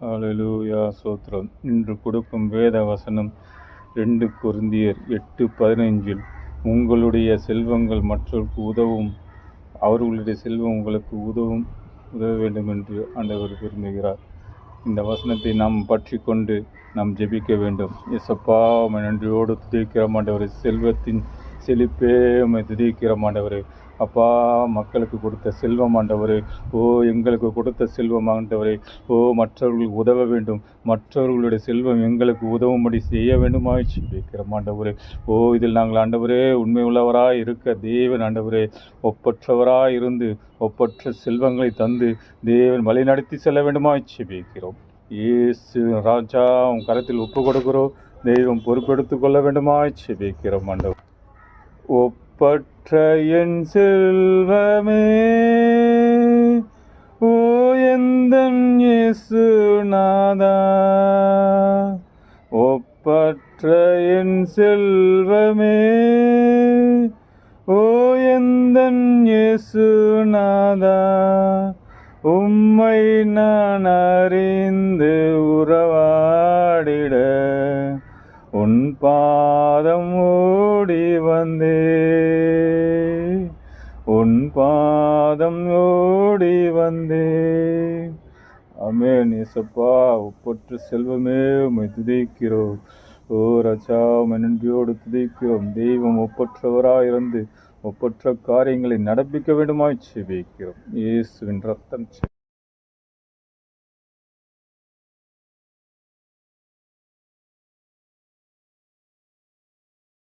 அல்லேலூயா சோத்திரம். இன்று கொடுக்கும் வேத வசனம் 2 கொரிந்தியர் 8:15. உங்களுடைய செல்வங்கள் மற்றவர்களுக்கு உதவும், அவர்களுடைய செல்வம் உங்களுக்கு உதவ வேண்டும் என்று ஆண்டவர் விரும்புகிறார். இந்த வசனத்தை நாம் பற்றி கொண்டு நாம் ஜெபிக்க வேண்டும். இயேசப்பா, உம்மை நன்றியோடு துதிக்கிற ஆண்டவரே, செல்வத்தின் செழிப்பே உம்மை துதிக்கிற ஆண்டவரே. அப்பா, மக்களுக்கு கொடுத்த செல்வம் ஆண்டவரே, ஓ எங்களுக்கு கொடுத்த செல்வம் ஆண்டவரே, ஓ மற்றவர்களுக்கு உதவ வேண்டும், மற்றவர்களுடைய செல்வம் எங்களுக்கு உதவும்படி செய்ய வேண்டுமாய் ஜெபிக்கிற ஆண்டவரே. ஓ இதில் நாங்கள் ஆண்டவரே உண்மை உள்ளவராய் இருக்க தேவன் ஆண்டவரே ஒப்பற்றவராய் இருந்து ஒப்பற்ற செல்வங்களை தந்து தேவன் வழி நடத்தி செல்ல வேண்டுமாய் ஜெபிக்கிறோம். இயேசு ராஜா உன் கரத்தில் ஒப்பு கொடுக்கிறோம். தெய்வம் பொறுப்பெடுத்துக் கொள்ள வேண்டுமாய் ஜெபிக்கிறோம் ஆண்டவர். ஒப்பற்ற என் செல்வமே, ஓ எந்தன் இயேசுநாதா, ஒப்பற்ற என் செல்வமே, ஓ எந்தன் இயேசுநாதா, உம்மை நான் அறிந்து உறவாடிட உன் பாதம் ஓடி வந்தே, உன் பாதம் ஓடி வந்தே. ஆமென். இயேசப்பா, ஒப்பற்ற செல்வமே உம்மை துதிக்கிறோம். ஓ ராஜா, உம்மை நன்றியோடு துதிக்கிறோம். தெய்வம் ஒப்பற்றவராயிருந்து ஒப்பற்ற காரியங்களை நடப்பிக்க வேண்டுமாய் ஜெபிக்கிறோம். இயேசுவின் ரத்தம்